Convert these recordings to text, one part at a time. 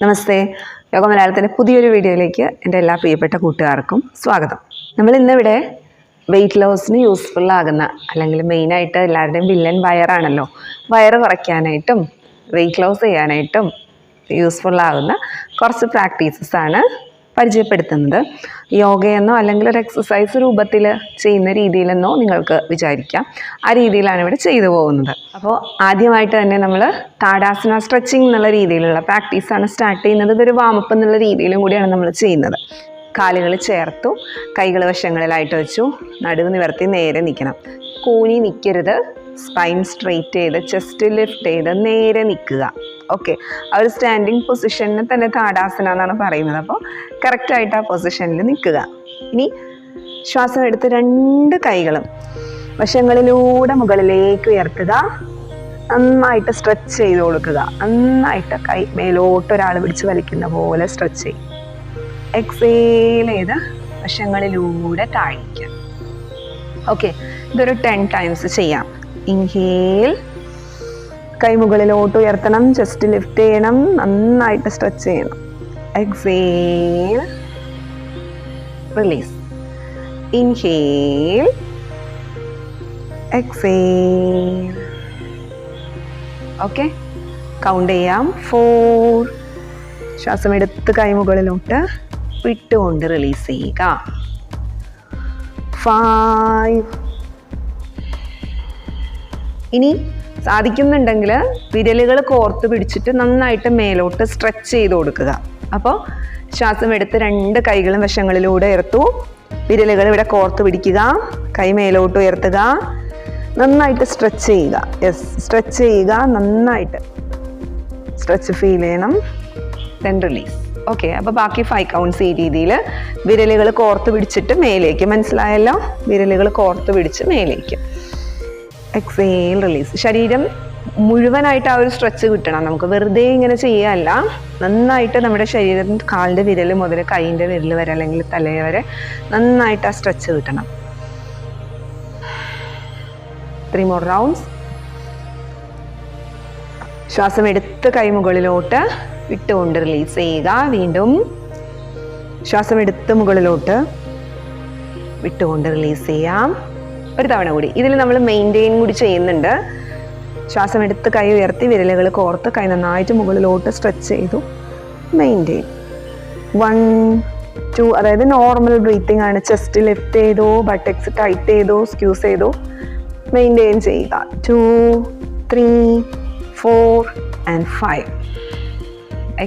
നമസ്തേ, യോഗ മലയാളത്തിൻ്റെ പുതിയൊരു വീഡിയോയിലേക്ക് എൻ്റെ എല്ലാ പ്രിയപ്പെട്ട കൂട്ടുകാർക്കും സ്വാഗതം. നമ്മൾ ഇന്നിവിടെ വെയിറ്റ് ലോസിന് യൂസ്ഫുൾ ആകുന്ന, അല്ലെങ്കിൽ മെയിനായിട്ട് എല്ലാവരുടെയും വില്ലൻ വയറാണല്ലോ, വയറ് കുറയ്ക്കാനായിട്ടും വെയിറ്റ് ലോസ് ചെയ്യാനായിട്ടും യൂസ്ഫുൾ ആകുന്ന കുറച്ച് പ്രാക്ടീസസാണ് പരിചയപ്പെടുത്തുന്നത്. യോഗയെന്നോ അല്ലെങ്കിൽ ഒരു എക്സസൈസ് രൂപത്തിൽ ചെയ്യുന്ന രീതിയിലെന്നോ നിങ്ങൾക്ക് വിചാരിക്കാം. ആ രീതിയിലാണ് ഇവിടെ ചെയ്തു പോകുന്നത്. അപ്പോൾ ആദ്യമായിട്ട് തന്നെ നമ്മൾ താടാസന സ്ട്രെച്ചിങ് എന്നുള്ള രീതിയിലുള്ള പ്രാക്ടീസാണ് സ്റ്റാർട്ട് ചെയ്യുന്നത്. ഇതൊരു വാമപ്പ് എന്നുള്ള രീതിയിലും കൂടിയാണ് നമ്മൾ ചെയ്യുന്നത്. കാലുകൾ ചേർത്തു, കൈകൾ വശങ്ങളിലായിട്ട് വെച്ചു, നടുവ് നിവർത്തി നേരെ നിൽക്കണം. കൂനി നിൽക്കരുത്. സ്പൈൻ സ്ട്രെയിറ്റ് ചെയ്ത് ചെസ്റ്റ് ലിഫ്റ്റ് ചെയ്ത് നേരെ നിൽക്കുക. ഓക്കെ, ആ ഒരു സ്റ്റാൻഡിങ് പൊസിഷനിൽ തന്നെ താടാസന എന്നാണ് പറയുന്നത്. അപ്പോൾ കറക്റ്റായിട്ട് ആ പൊസിഷനിൽ നിൽക്കുക. ഇനി ശ്വാസം എടുത്ത് രണ്ട് കൈകളും വശങ്ങളിലൂടെ മുകളിലേക്ക് ഉയർത്തുക. നന്നായിട്ട് സ്ട്രെച്ച് ചെയ്ത് കൊടുക്കുക. നന്നായിട്ട് കൈ മേലോട്ട് ഒരാൾ പിടിച്ച് വലിക്കുന്ന പോലെ സ്ട്രെച്ച് ചെയ്യും. എക്സേൽ ചെയ്ത് വശങ്ങളിലൂടെ താഴിക്കുക. ഓക്കെ, ഇതൊരു 10 times ചെയ്യാം. ഇൻഹേൽ, കൈ മുകളിലോട്ട് ഉയർത്തണം, ചെസ്റ്റ് ലിഫ്റ്റ് ചെയ്യണം, നന്നായിട്ട് സ്ട്രെച്ച് ചെയ്യണം. Exhale, release. Inhale, exhale. Okay, count ചെയ്യാം. 4. ശ്വാസം എടുത്ത് കൈ മുകളിലോട്ട് വിട്ടുകൊണ്ട് റിലീസ് ചെയ്യുക. 5. ഇനി സാധിക്കുന്നുണ്ടെങ്കിൽ വിരലുകൾ കോർത്ത് പിടിച്ചിട്ട് നന്നായിട്ട് മേലോട്ട് സ്ട്രെച്ച് ചെയ്ത് കൊടുക്കുക. അപ്പോൾ ശ്വാസം എടുത്ത് രണ്ട് കൈകളും വശങ്ങളിലൂടെ ഉയർത്തു, വിരലുകൾ ഇവിടെ കോർത്ത് പിടിക്കുക, കൈ മേലോട്ട് ഉയർത്തുക, നന്നായിട്ട് സ്ട്രെച്ച് ചെയ്യുക. യെസ്, സ്ട്രെച്ച് ചെയ്യുക, നന്നായിട്ട് സ്ട്രെച്ച് ഫീൽ ചെയ്യണം. Then release. ഓക്കെ, അപ്പോൾ ബാക്കി 5 counts ഈ രീതിയിൽ വിരലുകൾ കോർത്ത് പിടിച്ചിട്ട് മേലേക്ക്. മനസ്സിലായല്ലോ? വിരലുകൾ കോർത്ത് പിടിച്ച് മേലേക്ക്. Exhale, release. ശരീരം മുഴുവനായിട്ട് ആ ഒരു സ്ട്രെച്ച് കിട്ടണം. നമുക്ക് വെറുതെ ഇങ്ങനെ ചെയ്യാനല്ല, നന്നായിട്ട് നമ്മുടെ ശരീരം കാലിൻ്റെ വിരൽ മുതൽ കൈയിൻ്റെ വിരൽ വരെ അല്ലെങ്കിൽ തലയെ വരെ നന്നായിട്ട് ആ സ്ട്രെച്ച് കിട്ടണം. 3 more rounds. ശ്വാസം എടുത്ത് കൈ മുകളിലോട്ട് വിട്ടുകൊണ്ട് റിലീസ് ചെയ്യുക. വീണ്ടും ശ്വാസം എടുത്ത് മുകളിലോട്ട് വിട്ടുകൊണ്ട് റിലീസ് ചെയ്യാം. ഒരു തവണ കൂടി. ഇതിൽ നമ്മൾ മെയിൻറ്റെയിൻ കൂടി ചെയ്യുന്നുണ്ട്. ശ്വാസം എടുത്ത് കൈ ഉയർത്തി, വിരലുകൾ കോർത്ത്, കൈ നന്നായിട്ട് മുകളിലോട്ട് സ്ട്രെച്ച് ചെയ്തു. മെയിൻറ്റെയിൻ. 1, 2, അതായത് നോർമൽ ബ്രീത്തിങ് ആണ്. ചെസ്റ്റ് ലിഫ്റ്റ് ചെയ്തു, ബട്ടക്സ് ടൈറ്റ് ചെയ്തു, സ്ക്യൂസ് ചെയ്തു, മെയിൻറ്റെയിൻ ചെയ്യുക. 2, 3, 4 and 5.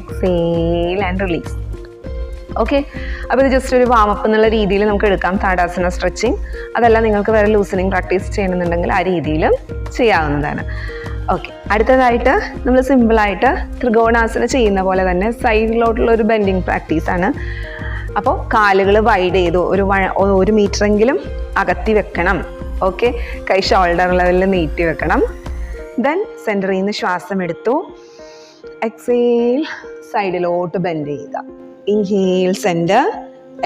Exhale and release. Okay, അപ്പോൾ ഇത് ജസ്റ്റ് ഒരു വാമപ്പ് എന്നുള്ള രീതിയിൽ നമുക്ക് എടുക്കാം. താടാസന സ്ട്രെച്ചിങ്. അതല്ല നിങ്ങൾക്ക് വേറെ ലൂസനിങ് പ്രാക്ടീസ് ചെയ്യണമെന്നുണ്ടെങ്കിൽ ആ രീതിയിൽ ചെയ്യാവുന്നതാണ്. ഓക്കെ, അടുത്തതായിട്ട് നമ്മൾ സിമ്പിളായിട്ട് ത്രികോണാസന ചെയ്യുന്ന പോലെ തന്നെ സൈഡിലോട്ടുള്ള ഒരു ബെൻഡിങ് പ്രാക്ടീസാണ്. അപ്പോൾ കാലുകൾ വൈഡ് ചെയ്തു, 1 മീറ്ററെങ്കിലും അകത്തി വെക്കണം. ഓക്കെ, കൈ ഷോൾഡർ ലെവലിൽ നീട്ടി വെക്കണം. ദെൻ സെൻറ്ററിൽ നിന്ന് ശ്വാസം എടുത്തു. എക്സേൽ, സൈഡിലോട്ട് ബെൻഡ് ചെയ്യുക. Inhale centre,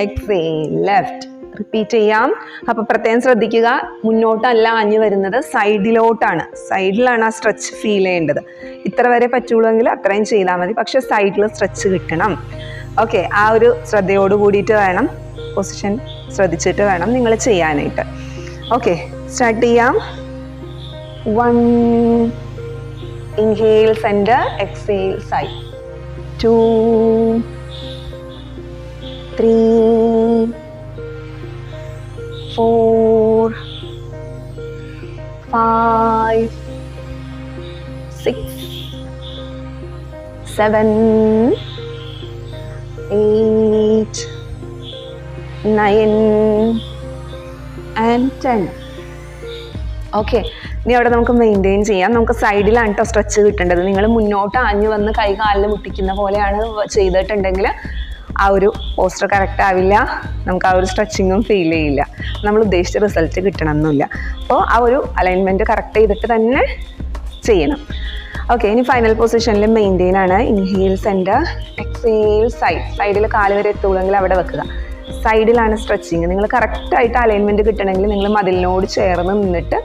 exhale left. Repeat ചെയ്യാം. അപ്പോൾ പ്രത്യേകം ശ്രദ്ധിക്കുക, മുന്നോട്ടല്ല ആഞ്ഞു വരുന്നത്, സൈഡിലോട്ടാണ്. സൈഡിലാണ് ആ സ്ട്രെച്ച് ഫീൽ ചെയ്യേണ്ടത്. ഇത്ര വരെ പറ്റുള്ളൂവെങ്കിൽ അത്രയും ചെയ്താൽ മതി, പക്ഷെ സൈഡിൽ സ്ട്രെച്ച് കിട്ടണം. ഓക്കെ, ആ ഒരു ശ്രദ്ധയോട് കൂടിയിട്ട് വേണം, പൊസിഷൻ ശ്രദ്ധിച്ചിട്ട് വേണം നിങ്ങൾ ചെയ്യാനായിട്ട്. ഓക്കെ, സ്റ്റാർട്ട് ചെയ്യാം. 1, inhale centre, exhale side. 2, 3, 4, 5, 6, 7, 8, 9 and 10. Okay, ഇനി അവിടെ നമുക്ക് മെയിൻറ്റെയിൻ ചെയ്യാം. നമുക്ക് സൈഡിലാണ് കേട്ടോ സ്ട്രെച്ച് കിട്ടേണ്ടത്. നിങ്ങൾ മുന്നോട്ട് ആഞ്ഞു വന്ന് കൈ കാലിൽ മുട്ടിക്കുന്ന പോലെയാണ് ചെയ്തിട്ടുണ്ടെങ്കിൽ ആ ഒരു പോസ്റ്റർ കറക്റ്റ് ആവില്ല, നമുക്ക് ആ ഒരു സ്ട്രെച്ചിങ്ങും ഫീൽ ചെയ്യില്ല, നമ്മൾ ഉദ്ദേശിച്ച റിസൾട്ട് കിട്ടണമെന്നില്ല. അപ്പോൾ ആ ഒരു അലൈൻമെൻറ്റ് കറക്റ്റ് ചെയ്തിട്ട് തന്നെ ചെയ്യണം. ഓക്കെ, ഇനി ഫൈനൽ പൊസിഷനിൽ മെയിൻറ്റെയിൻ ആണ്. Inhale centre, exhale side. സൈഡിൽ കാല് വരെ എത്തുകയെങ്കിൽ അവിടെ വെക്കുക. സൈഡിലാണ് സ്ട്രെച്ചിങ്. നിങ്ങൾ കറക്റ്റായിട്ട് അലൈൻമെൻറ്റ് കിട്ടണമെങ്കിൽ നിങ്ങൾ മതിലിനോട് ചേർന്ന് നിന്നിട്ട്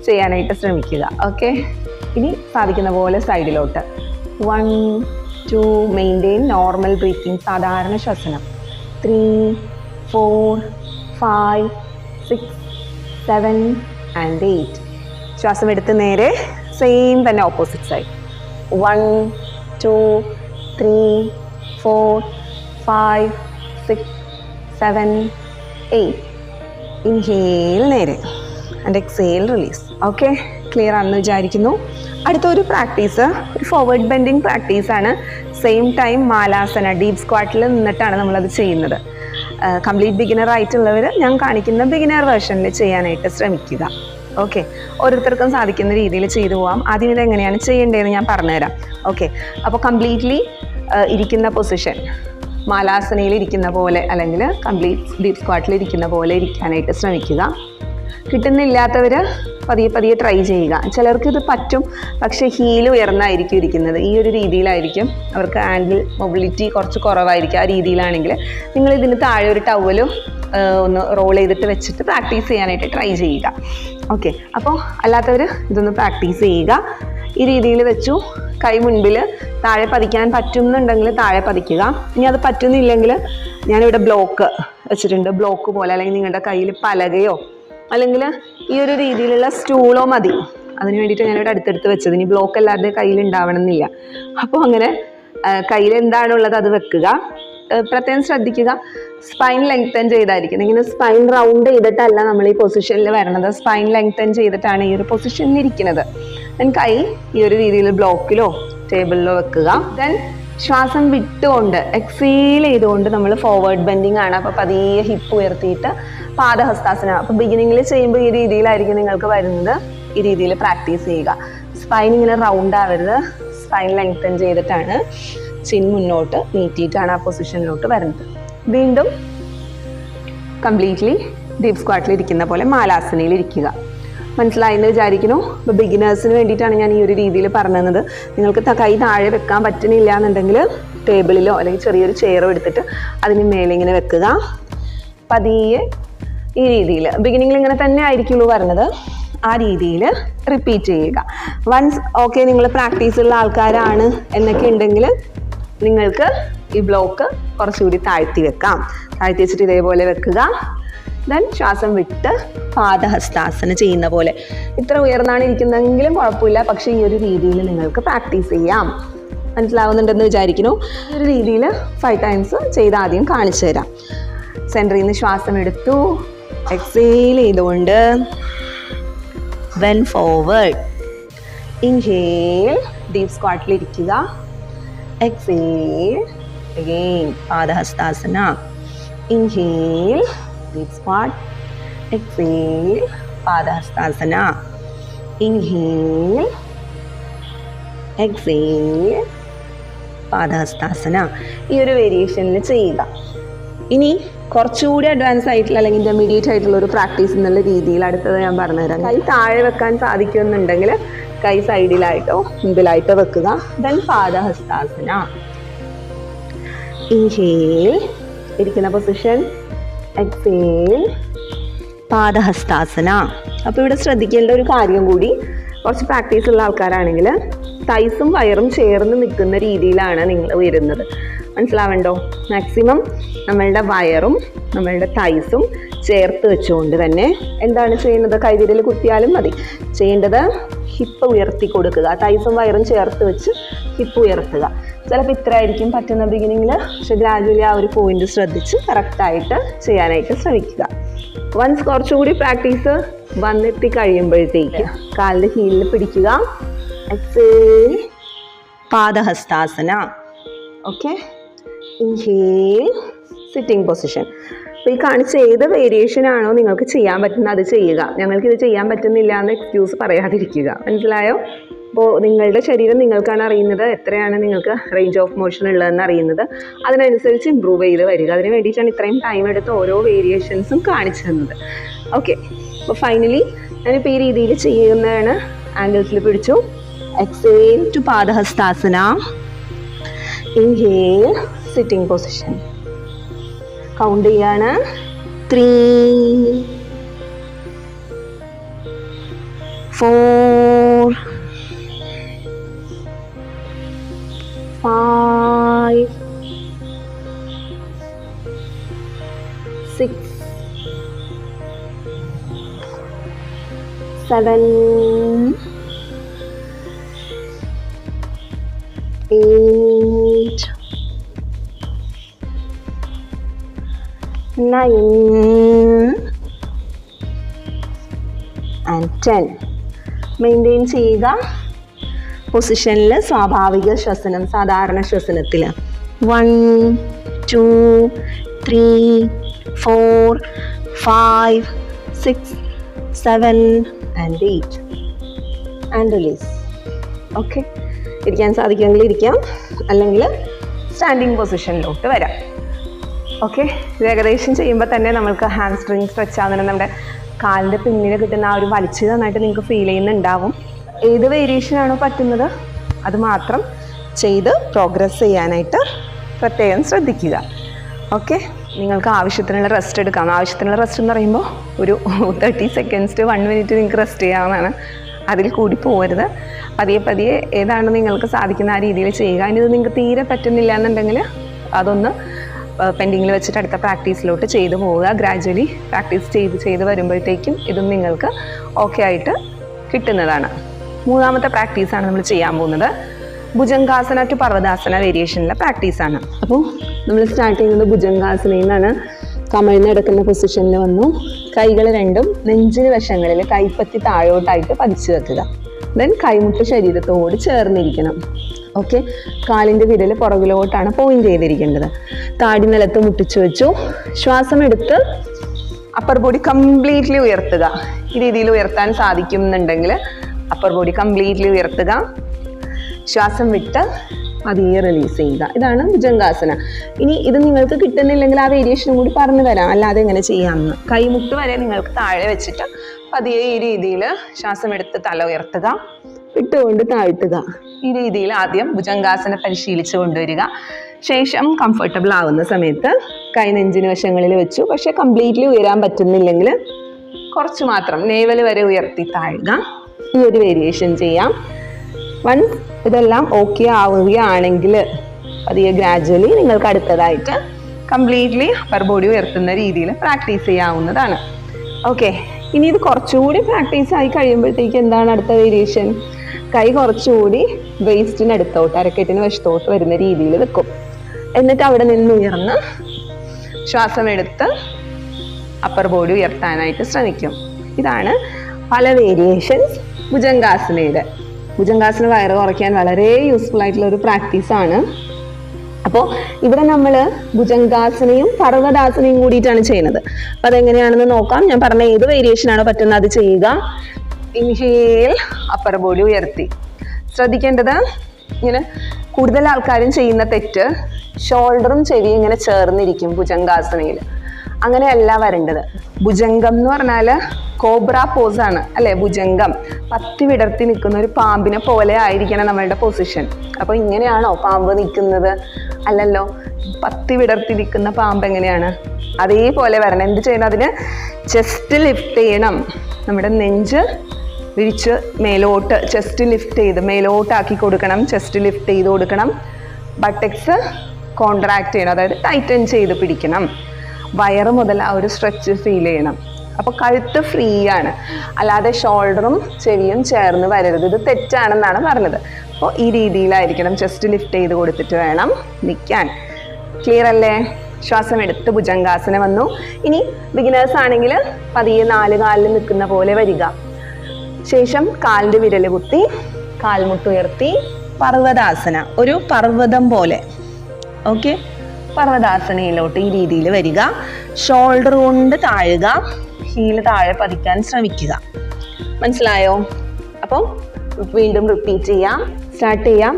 ചെയ്യാനായിട്ട് ശ്രമിക്കുക. ഓക്കെ, ഇനി സാധിക്കുന്ന പോലെ സൈഡിലോട്ട്. 1, ടു മെയിൻറ്റെയിൻ നോർമൽ ബ്രീത്തിങ്, സാധാരണ ശ്വസനം. 3, 4, 5, 6, 7 and 8. ശ്വാസം എടുത്ത് നേരെ സെയിം തന്നെ ഓപ്പോസിറ്റ് സൈഡ്. 1, 2, 3, 4, 5, 6, 7, 8. ഇൻഹേൽ നേരെ and exhale release. Okay, clear ആണെന്ന് വിചാരിക്കുന്നു. അടുത്തൊരു പ്രാക്ടീസ് ഒരു ഫോർവേഡ് ബെൻഡിങ് പ്രാക്ടീസാണ്. സെയിം ടൈം മാലാസന ഡീപ്പ് സ്ക്വാട്ടിൽ നിന്നിട്ടാണ് നമ്മളത് ചെയ്യുന്നത്. കംപ്ലീറ്റ് ബിഗിനർ ആയിട്ടുള്ളവർ ഞാൻ കാണിക്കുന്ന ബിഗിനർ വേർഷനിൽ ചെയ്യാനായിട്ട് ശ്രമിക്കുക. ഓക്കെ, ഓരോരുത്തർക്കും സാധിക്കുന്ന രീതിയിൽ ചെയ്തു പോകാം. ആദ്യം ഇത് എങ്ങനെയാണ് ചെയ്യേണ്ടതെന്ന് ഞാൻ പറഞ്ഞുതരാം. ഓക്കെ, അപ്പോൾ കംപ്ലീറ്റ്ലി ഇരിക്കുന്ന പൊസിഷൻ മാലാസനയിൽ ഇരിക്കുന്ന പോലെ അല്ലെങ്കിൽ കംപ്ലീറ്റ് ഡീപ്പ് സ്ക്വാട്ടിൽ ഇരിക്കുന്ന പോലെ ഇരിക്കാനായിട്ട് ശ്രമിക്കുക. കിട്ടുന്നില്ലാത്തവർ പതിയെ ട്രൈ ചെയ്യുക. ചിലർക്ക് ഇത് പറ്റും, പക്ഷേ ഹീൽ ഉയർന്നായിരിക്കും ഇരിക്കുന്നത്. ഈ ഒരു രീതിയിലായിരിക്കും അവർക്ക് ആംഗിൾ മൊബിലിറ്റി കുറച്ച് കുറവായിരിക്കും. ആ രീതിയിലാണെങ്കിൽ നിങ്ങൾ ഇതിന് താഴെ ഒരു ടവലും ഒന്ന് റോൾ ചെയ്തിട്ട് വെച്ചിട്ട് പ്രാക്ടീസ് ചെയ്യാനായിട്ട് ട്രൈ ചെയ്യുക. ഓക്കെ, അപ്പോൾ അല്ലാത്തവർ ഇതൊന്ന് പ്രാക്ടീസ് ചെയ്യുക. ഈ രീതിയിൽ വെച്ചു. കൈ മുൻപിൽ താഴെ പതിക്കാൻ പറ്റുന്നുണ്ടെങ്കിൽ താഴെ പതിക്കുക. ഇനി അത് പറ്റുന്നില്ലെങ്കിൽ ഞാനിവിടെ ബ്ലോക്ക് വെച്ചിട്ടുണ്ട്. ബ്ലോക്ക് പോലെ അല്ലെങ്കിൽ നിങ്ങളുടെ കയ്യിൽ പലകയോ അല്ലെങ്കിൽ ഈ ഒരു രീതിയിലുള്ള സ്റ്റൂളോ മതി. അതിന് വേണ്ടിയിട്ട് ഞാനിവിടെ അടുത്തടുത്ത് വെച്ചത്. ഇനി ബ്ലോക്ക് അല്ലാതെ കയ്യിൽ ഉണ്ടാവണമെന്നില്ല. അപ്പോൾ അങ്ങനെ കയ്യിൽ എന്താണുള്ളത് അത് വെക്കുക. പ്രത്യേകം ശ്രദ്ധിക്കുക, സ്പൈൻ ലെങ്തൻ ചെയ്തായിരിക്കും. ഇങ്ങനെ സ്പൈൻ റൗണ്ട് ചെയ്തിട്ടല്ല നമ്മൾ ഈ പൊസിഷനിൽ വരണത്. സ്പൈൻ ലെങ്തൻ ചെയ്തിട്ടാണ് ഈ ഒരു പൊസിഷനിൽ ഇരിക്കുന്നത്. ദെൻ കൈ ഈ ഒരു രീതിയിൽ ബ്ലോക്കിലോ ടേബിളിലോ വെക്കുക. ദെൻ ശ്വാസം വിട്ടുകൊണ്ട് എക്സീൽ ചെയ്തുകൊണ്ട് നമ്മൾ ഫോർവേഡ് ബെൻഡിങ് ആണ്. അപ്പോൾ പതിയെ ഹിപ്പ് ഉയർത്തിയിട്ട് പാദഹസ്താസന. അപ്പോൾ ബിഗിനിങ്ങിൽ ചെയ്യുമ്പോൾ ഈ രീതിയിലായിരിക്കും നിങ്ങൾക്ക് വരുന്നത്. ഈ രീതിയിൽ പ്രാക്ടീസ് ചെയ്യുക. സ്പൈൻ ഇങ്ങനെ റൗണ്ട് ആവരുത്. സ്പൈൻ ലെങ്തൻ ചെയ്തിട്ടാണ്, ചിൻ മുന്നോട്ട് നീട്ടിയിട്ടാണ് ആ പൊസിഷനിലോട്ട് വരുന്നത്. വീണ്ടും കംപ്ലീറ്റ്ലി ഡീപ്പ് സ്ക്വാട്ടിൽ ഇരിക്കുന്ന പോലെ മാലാസനയിൽ ഇരിക്കുക. മനസ്സിലായെന്ന് വിചാരിക്കുന്നു. അപ്പോൾ ബിഗിനേഴ്സിന് വേണ്ടിയിട്ടാണ് ഞാൻ ഈ ഒരു രീതിയിൽ പറഞ്ഞത്. നിങ്ങൾക്ക് കൈ താഴെ വെക്കാൻ പറ്റുന്നില്ല എന്നുണ്ടെങ്കിൽ ടേബിളിലോ അല്ലെങ്കിൽ ചെറിയൊരു ചെയറോ എടുത്തിട്ട് അതിന് മേലെ ഇങ്ങനെ വെക്കുക. പതിയെ ഈ രീതിയിൽ ബിഗിനിങ്ങിൽ ഇങ്ങനെ തന്നെ ആയിരിക്കുള്ളൂ പറഞ്ഞത്. ആ രീതിയിൽ റിപ്പീറ്റ് ചെയ്യുക. വൺസ് ഓക്കെ നിങ്ങൾ പ്രാക്ടീസുള്ള ആൾക്കാരാണ് എന്നൊക്കെ ഉണ്ടെങ്കിൽ നിങ്ങൾക്ക് ഈ ബ്ലോക്ക് കുറച്ചുകൂടി താഴ്ത്തി വെക്കാം. താഴ്ത്തി വെച്ചിട്ട് ഇതേപോലെ വെക്കുക. ദെൻ ശ്വാസം വിട്ട് പാദഹസ്താസന ചെയ്യുന്ന പോലെ. ഇത്ര ഉയർന്നാണ് ഇരിക്കുന്നതെങ്കിലും കുഴപ്പമില്ല, പക്ഷേ ഈ ഒരു രീതിയിൽ നിങ്ങൾക്ക് പ്രാക്ടീസ് ചെയ്യാം. മനസ്സിലാവുന്നുണ്ടെന്ന് വിചാരിക്കുന്നു. ഈ ഒരു രീതിയിൽ 5 ടൈംസ് ചെയ്ത് ആദ്യം കാണിച്ചു തരാം. സെൻറ്ററിൽ നിന്ന് ശ്വാസം എടുത്തു, എക്സേൽ ചെയ്തുകൊണ്ട് bend forward, inhale, deep squat ഇരിക്കുക, exhale, again Padahastasana, inhale, deep squat, exhale, Padahastasana, inhale, exhale, Padahastasana. ഈ ഒരു വേരിയേഷനിൽ ചെയ്യുക. ഇനി കുറച്ചുകൂടി അഡ്വാൻസ് ആയിട്ടുള്ള അല്ലെങ്കിൽ ഇൻ്റർമീഡിയറ്റ് ആയിട്ടുള്ള ഒരു പ്രാക്ടീസ് എന്നുള്ള രീതിയിൽ അടുത്തത് ഞാൻ പറഞ്ഞുതരാം. കൈ താഴെ വെക്കാൻ സാധിക്കുമെന്നുണ്ടെങ്കിൽ കൈ സൈഡിലായിട്ടോ മുമ്പിലായിട്ടോ വെക്കുക. ദെൻ പാദഹസ്താസന, ഇൻഹേൽ, ഇരിക്കുന്ന പൊസിഷൻ, എക്സേൽ, പാദഹസ്താസന. അപ്പോൾ ഇവിടെ ശ്രദ്ധിക്കേണ്ട ഒരു കാര്യം കൂടി, കുറച്ച് പ്രാക്ടീസ് ഉള്ള ആൾക്കാരാണെങ്കിൽ തൈസും വയറും ചേർന്ന് നിൽക്കുന്ന രീതിയിലാണ് നിങ്ങൾ വരുന്നത്. മനസ്സിലാവണ്ടോ? മാക്സിമം നമ്മളുടെ വയറും നമ്മളുടെ തൈസും ചേർത്ത് വെച്ചുകൊണ്ട് തന്നെ എന്താണ് ചെയ്യുന്നത്? കൈവിരൽ കുത്തിയാലും മതി. ചെയ്യേണ്ടത് ഹിപ്പ് ഉയർത്തി കൊടുക്കുക. തൈസും വയറും ചേർത്ത് വെച്ച് ഹിപ്പ് ഉയർത്തുക. ചിലപ്പോൾ ഇത്ര ആയിരിക്കും പറ്റുന്ന ബിഗിനിങ്ങിൽ, പക്ഷെ ഗ്രാജുവലി ആ ഒരു പോയിന്റ് ശ്രദ്ധിച്ച് കറക്റ്റായിട്ട് ചെയ്യാനായിട്ട് ശ്രമിക്കുക. വൺസ് കുറച്ചുകൂടി പ്രാക്ടീസ് വന്നെത്തി കഴിയുമ്പോഴത്തേക്ക് കാലിൻ്റെ ഹീലിൽ പിടിക്കുക. Exhale, Padahastasana. Okay, inhale, sitting position. അപ്പോൾ ഈ കാണിച്ച ഏത് വേരിയേഷൻ ആണോ നിങ്ങൾക്ക് ചെയ്യാൻ പറ്റുന്നത് അത് ചെയ്യുക. ഞങ്ങൾക്കിത് ചെയ്യാൻ പറ്റുന്നില്ല എന്ന് എക്സ്ക്യൂസ് പറയാതിരിക്കുക. മനസ്സിലായോ? അപ്പോൾ നിങ്ങളുടെ ശരീരം നിങ്ങൾക്കാണ് അറിയുന്നത്, എത്രയാണ് നിങ്ങൾക്ക് റേഞ്ച് ഓഫ് മോഷൻ ഉള്ളതെന്ന് അറിയുന്നത്. അതിനനുസരിച്ച് ഇമ്പ്രൂവ് ചെയ്ത് വരിക. അതിന് വേണ്ടിയിട്ടാണ് ഇത്രയും ടൈം എടുത്ത് ഓരോ വേരിയേഷൻസും കാണിച്ചു തന്നത്. ഓക്കെ, അപ്പോൾ ഫൈനലി ഞാനിപ്പോൾ ഈ രീതിയിൽ ചെയ്യുന്നതാണ്. ആംഗിൾസിൽ പിടിച്ചു, exhale to Padahastasana, inhale, sitting position. Count ചെയ്യാണ്. 3, 4, 5, 6, 7, 8, 9 and 10. മെയിൻറ്റെയിൻ ചെയ്യുക പൊസിഷനിൽ. സ്വാഭാവിക ശ്വസനം, സാധാരണ ശ്വസനത്തിൽ 1, 2, 3, 4, 5, 6, 7 and 8 and release. ഓക്കെ, ഇരിക്കാൻ സാധിക്കുമെങ്കിൽ ഇരിക്കാം, അല്ലെങ്കിൽ സ്റ്റാൻഡിങ് പൊസിഷനിലോട്ട് വരാം. ഓക്കെ, ഇത് ഏകദേശം ചെയ്യുമ്പോൾ തന്നെ നമ്മൾക്ക് ഹാം സ്ട്രിങ് സ്ട്രെച്ച് ആകുന്നുണ്ട്. നമ്മുടെ കാലിൻ്റെ പിന്നിൽ കിട്ടുന്ന ആ ഒരു വലിച്ച് നന്നായിട്ട് നിങ്ങൾക്ക് ഫീൽ ചെയ്യുന്നുണ്ടാവും. ഏത് വേരിയേഷനാണോ പറ്റുന്നത് അത് മാത്രം ചെയ്ത് പ്രോഗ്രസ് ചെയ്യാനായിട്ട് പ്രത്യേകം ശ്രദ്ധിക്കുക. ഓക്കെ, നിങ്ങൾക്ക് ആവശ്യത്തിനുള്ള റെസ്റ്റ് എടുക്കാം. ആവശ്യത്തിനുള്ള റെസ്റ്റ് എന്ന് പറയുമ്പോൾ ഒരു 30 seconds to 1 minute നിങ്ങൾക്ക് റെസ്റ്റ് ചെയ്യാവുന്നതാണ്. അതിൽ കൂടി പോകരുത്. പതിയെ പതിയെ ഏതാണ് നിങ്ങൾക്ക് സാധിക്കുന്ന ആ രീതിയിൽ ചെയ്യുക. ഇനി ഇത് നിങ്ങൾക്ക് തീരെ പറ്റുന്നില്ല എന്നുണ്ടെങ്കിൽ അതൊന്ന് പെൻഡിങ്ങിൽ വെച്ചിട്ട് അടുത്ത പ്രാക്ടീസിലോട്ട് ചെയ്തു പോവുക. ഗ്രാജ്വലി പ്രാക്ടീസ് ചെയ്ത് വരുമ്പോഴത്തേക്കും ഇതും നിങ്ങൾക്ക് ഓക്കെ ആയിട്ട് കിട്ടുന്നതാണ്. മൂന്നാമത്തെ പ്രാക്ടീസാണ് നമ്മൾ ചെയ്യാൻ പോകുന്നത്. ഭുജംഗാസന ടു പർവ്വതാസന വേരിയേഷനിലെ പ്രാക്ടീസാണ്. അപ്പോൾ നമ്മൾ സ്റ്റാർട്ട് ചെയ്യുന്നത് ഭുജംഗാസനയിൽ നിന്നാണ്. കമിഴ്ന്ന് കിടക്കുന്ന പൊസിഷനിൽ വന്നു. കൈകൾ രണ്ടും നെഞ്ചിന് വശങ്ങളിൽ കൈപ്പത്തി താഴോട്ടായിട്ട് പതിച്ചു വെക്കുക. ദെൻ കൈമുട്ട് ശരീരത്തോട് ചേർന്നിരിക്കണം. ഓക്കെ, കാലിൻ്റെ വിരൽ പുറകിലോട്ടാണ് പോയിന്റ് ചെയ്തിരിക്കേണ്ടത്. താടി നിലത്ത് മുട്ടിച്ചു വെച്ചു. ശ്വാസം എടുത്ത് അപ്പർ ബോഡി കംപ്ലീറ്റ്ലി ഉയർത്തുക. ഈ രീതിയിൽ ഉയർത്താൻ സാധിക്കുന്നുണ്ടെങ്കിൽ അപ്പർ ബോഡി കംപ്ലീറ്റ്ലി ഉയർത്തുക. ശ്വാസം വിട്ട് പതിയെ റിലീസ് ചെയ്യുക. ഇതാണ് ഭുജംഗാസന. ഇനി ഇത് നിങ്ങൾക്ക് കിട്ടുന്നില്ലെങ്കിൽ ആ വേരിയേഷനും കൂടി പറഞ്ഞു തരാം, അല്ലാതെ എങ്ങനെ ചെയ്യാമെന്ന്. കൈമുട്ട് വരെ നിങ്ങൾക്ക് താഴെ വെച്ചിട്ട് പതിയെ ഈ രീതിയിൽ ശ്വാസം എടുത്ത് തല ഉയർത്തുക, വിട്ടുകൊണ്ട് താഴ്ത്തുക. ഈ രീതിയിൽ ആദ്യം ഭുജംഗാസന പരിശീലിച്ച് കൊണ്ടുവരിക. ശേഷം കംഫർട്ടബിൾ ആവുന്ന സമയത്ത് കൈ നെഞ്ചിന് വശങ്ങളിൽ വെച്ചു. പക്ഷെ കംപ്ലീറ്റ്ലി ഉയരാൻ പറ്റുന്നില്ലെങ്കിൽ കുറച്ച് മാത്രം നേവൽ വരെ ഉയർത്തി താഴുക. ഈ ഒരു വേരിയേഷൻ ചെയ്യാം. വൺസ് ഇതെല്ലാം ഓക്കെ ആവുകയാണെങ്കിൽ പതിയെ ഗ്രാജ്വലി നിങ്ങൾക്ക് അടുത്തതായിട്ട് കംപ്ലീറ്റ്ലി അപ്പർ ബോഡി ഉയർത്തുന്ന രീതിയിൽ പ്രാക്ടീസ് ചെയ്യാവുന്നതാണ്. ഓക്കെ, ഇനി ഇത് കുറച്ചുകൂടി പ്രാക്ടീസ് ആയി കഴിയുമ്പോഴത്തേക്ക് എന്താണ് അടുത്ത വേരിയേഷൻ? കൈ കുറച്ചുകൂടി വേസ്റ്റിനടുത്തോട്ട്, അരക്കെട്ടിന് വശത്തോട്ട് വരുന്ന രീതിയിൽ വെക്കും. എന്നിട്ട് അവിടെ നിന്ന് ഉയർന്ന് ശ്വാസം എടുത്ത് അപ്പർ ബോഡി ഉയർത്താനായിട്ട് ശ്രമിക്കും. ഇതാണ് പല വേരിയേഷൻസ് ഭുജംഗാസനയുടെ. ഭുജംഗാസന വയറ് കുറയ്ക്കാൻ വളരെ യൂസ്ഫുൾ ആയിട്ടുള്ള ഒരു പ്രാക്ടീസാണ്. അപ്പോൾ ഇവിടെ നമ്മൾ ഭുജംഗാസനയും പർവ്വതാസനയും കൂടിയിട്ടാണ് ചെയ്യുന്നത്. അപ്പം അതെങ്ങനെയാണെന്ന് നോക്കാം. ഞാൻ പറഞ്ഞ ഏത് വേരിയേഷനാണോ പറ്റുന്നത് അത് ചെയ്യുക. ഇൻഹേൽ, അപ്പർ ബോഡി ഉയർത്തി. ശ്രദ്ധിക്കേണ്ടത്, ഇങ്ങനെ കൂടുതൽ ആൾക്കാരും ചെയ്യുന്ന തെറ്റ്, ഷോൾഡറും ചെവിയും ഇങ്ങനെ ചേർന്നിരിക്കും ഭുജംഗാസനയിൽ. അങ്ങനെയല്ല വരേണ്ടത്. ഭുജംഗം എന്ന് പറഞ്ഞാൽ കോബ്ര പോസാണ് അല്ലേ? ഭുജംഗം പത്തി വിടർത്തി നിൽക്കുന്ന ഒരു പാമ്പിനെ പോലെ ആയിരിക്കണം നമ്മളുടെ പൊസിഷൻ. അപ്പോൾ ഇങ്ങനെയാണോ പാമ്പ് നിൽക്കുന്നത്? അല്ലല്ലോ. പത്തി വിടർത്തി നിൽക്കുന്ന പാമ്പ് എങ്ങനെയാണ്? അതേപോലെ വരണം. എന്ത് ചെയ്യണം? അതിന് ചെസ്റ്റ് ലിഫ്റ്റ് ചെയ്യണം. നമ്മുടെ നെഞ്ച് വിരിച്ച് മേലോട്ട് ചെസ്റ്റ് ലിഫ്റ്റ് ചെയ്ത് മേലോട്ടാക്കി കൊടുക്കണം. ചെസ്റ്റ് ലിഫ്റ്റ് ചെയ്ത് കൊടുക്കണം. ബട്ടക്സ് കോൺട്രാക്ട് ചെയ്യണം, അതായത് ടൈറ്റൻ ചെയ്ത് പിടിക്കണം. വയറ് മുതൽ ആ ഒരു സ്ട്രെച്ച് ഫീൽ ചെയ്യണം. അപ്പോൾ കഴുത്ത് ഫ്രീ ആണ്, അല്ലാതെ ഷോൾഡറും ചെവിയും ചേർന്ന് വരരുത്. ഇത് തെറ്റാണെന്നാണ് പറഞ്ഞത്. അപ്പോൾ ഈ രീതിയിലായിരിക്കണം ചെസ്റ്റ് ലിഫ്റ്റ് ചെയ്ത് കൊടുത്തിട്ട് വേണം നിൽക്കാൻ. ക്ലിയർ അല്ലേ? ശ്വാസം എടുത്ത് ഭുജംഗാസന വന്നു. ഇനി ബിഗിനേഴ്സ് ആണെങ്കിൽ പതിയെ 4 കാലിൽ നിൽക്കുന്ന പോലെ വരിക. ശേഷം കാലിൻ്റെ വിരൽ കുത്തി കാൽമുട്ടുയർത്തി പർവ്വതാസന, ഒരു പർവ്വതം പോലെ. ഓക്കെ, പർവ്വതാസനയിലോട്ട് ഈ രീതിയിൽ വരിക. ഷോൾഡർ കൊണ്ട് താഴുക, ഹീല് താഴെ പതിക്കാൻ ശ്രമിക്കുക. മനസ്സിലായോ? അപ്പം വീണ്ടും റിപ്പീറ്റ് ചെയ്യാം, സ്റ്റാർട്ട് ചെയ്യാം.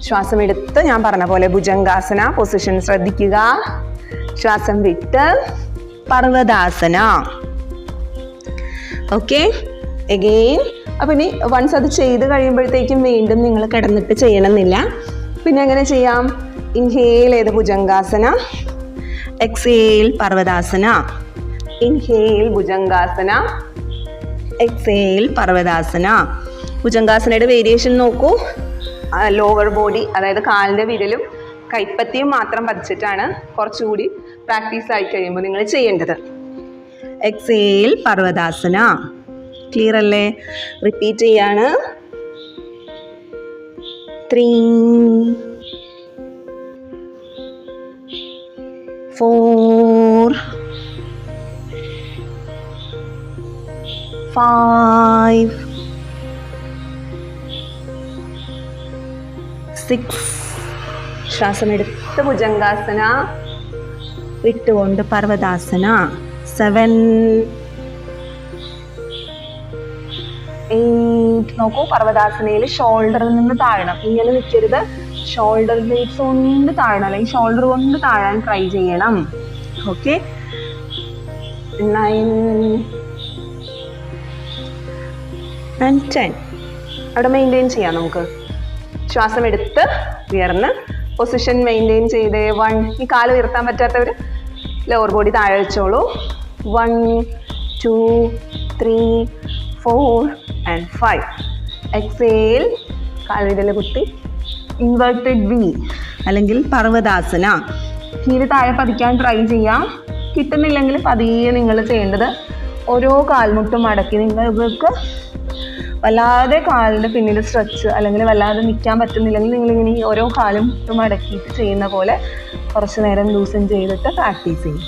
ശ്വാസം എടുത്ത് ഞാൻ പറഞ്ഞ പോലെ ഭുജംഗാസന പൊസിഷൻ ശ്രദ്ധിക്കുക. ശ്വാസം വിട്ട് പർവ്വതാസന. Okay, again. അപ്പം ഇനി വൺസ് അത് ചെയ്ത് കഴിയുമ്പോഴത്തേക്കും വീണ്ടും നിങ്ങൾ കിടന്നിട്ട് ചെയ്യണമെന്നില്ല. പിന്നെ എങ്ങനെ ചെയ്യാം? ഇൻഹേൽ ചെയ്ത് Bhujangasana, exhale Parvatasana. Inhale Bhujangasana, exhale Parvatasana. ഭുജംഗാസനയുടെ വേരിയേഷൻ നോക്കൂ. ലോവർ ബോഡി, അതായത് കാലിൻ്റെ വിരലും കൈപ്പത്തിയും മാത്രം പതിച്ചിട്ടാണ് കുറച്ചുകൂടി പ്രാക്ടീസ് ആയി കഴിയുമ്പോൾ നിങ്ങൾ ചെയ്യേണ്ടത്. എക്സേൽ പർവ്വതാസന. ക്ലിയർ അല്ലേ? റിപ്പീറ്റ് ചെയ്യാണ്. 3 4 5 6. ശ്വാസം എടുത്ത് ഭുജംഗാസന, വിട്ടുകൊണ്ട് പർവ്വതാസന. 7 8. നോക്കൂ, പർവ്വതാസനയിൽ ഷോൾഡറിൽ നിന്ന് താഴണം. ഇങ്ങനെ നിൽക്കരുത്. ഷോൾഡർ ബ്ലേഡ്സ് കൊണ്ട് താഴണം, അല്ലെങ്കിൽ ഷോൾഡർ കൊണ്ട് താഴാൻ ട്രൈ ചെയ്യണം. ഓക്കെ. 9 and 10. അവിടെ മെയിൻറ്റെയിൻ ചെയ്യാം നമുക്ക്. ശ്വാസം എടുത്ത് ഉയർന്ന് പൊസിഷൻ മെയിൻറ്റെയിൻ ചെയ്തേ. 1. ഈ കാല് ഉയർത്താൻ പറ്റാത്തവർ ലോവർ ബോഡി താഴെ വെച്ചോളൂ. 1 2 3 4 and 5. എക്സേൽ, കാൽവിരൽ കുത്തി ഇൻവേർട്ടഡ് വി അല്ലെങ്കിൽ പർവ്വതാസന. കീഴ് താഴെ പതിക്കാൻ ട്രൈ ചെയ്യാം. കിട്ടുന്നില്ലെങ്കിൽ പതിയെ നിങ്ങൾ ചെയ്യേണ്ടത് ഓരോ കാൽമുട്ടും മടക്കി, നിങ്ങൾക്ക് വല്ലാതെ കാലിൻ്റെ പിന്നിൽ സ്ട്രെച്ച് അല്ലെങ്കിൽ വല്ലാതെ നിൽക്കാൻ പറ്റുന്നില്ലെങ്കിൽ നിങ്ങളിങ്ങനെ ഓരോ കാലും മുട്ടും മടക്കിയിട്ട് ചെയ്യുന്ന പോലെ കുറച്ച് നേരം ലൂസൻ ചെയ്തിട്ട് പ്രാക്ടീസ് ചെയ്യും.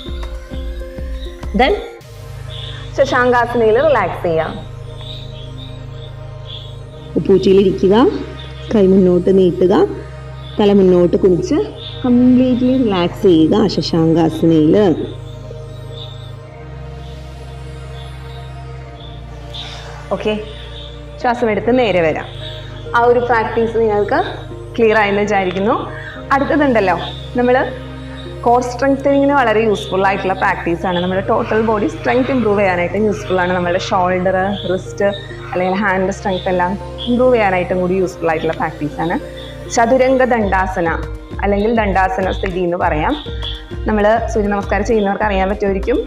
ദെൻ ശശാങ്കാസനയിൽ റിലാക്സ് ചെയ്യാം. പൂച്ചയിലിരിക്കുക, കൈ മുന്നോട്ട് നീട്ടുക, തല മുന്നോട്ട് കുനിച്ച് കംപ്ലീറ്റ്ലി റിലാക്സ് ചെയ്യുക ശശാങ്കാസനയിൽ. ഓക്കെ. ശ്വാസം എടുത്ത് നേരെ വരാം. ആ ഒരു പ്രാക്ടീസ് നിങ്ങൾക്ക് ക്ലിയർ ആയെന്ന് വിചാരിക്കുന്നു. അടുത്തതുണ്ടല്ലോ, നമ്മൾ കോർ സ്ട്രെങ്തനിങ്ങിന് വളരെ യൂസ്ഫുൾ ആയിട്ടുള്ള പ്രാക്ടീസാണ്. നമ്മുടെ ടോട്ടൽ ബോഡി സ്ട്രെങ്ത് ഇമ്പ്രൂവ് ചെയ്യാനായിട്ട് യൂസ്ഫുള്ളാണ്. നമ്മുടെ ഷോൾഡർ, റിസ്റ്റ് അല്ലെങ്കിൽ ഹാൻഡ് സ്ട്രെങ്ത് എല്ലാം ഇമ്പ്രൂവ് ചെയ്യാനായിട്ടും കൂടി യൂസ്ഫുൾ ആയിട്ടുള്ള പ്രാക്ടീസാണ് ചതുരംഗ ദണ്ഡാസന അല്ലെങ്കിൽ ദണ്ഡാസന സ്ഥിതി എന്ന് പറയാം. നമ്മൾ സൂര്യ നമസ്കാരം ചെയ്യുന്നവർക്ക് അറിയാൻ പറ്റുമായിരിക്കും.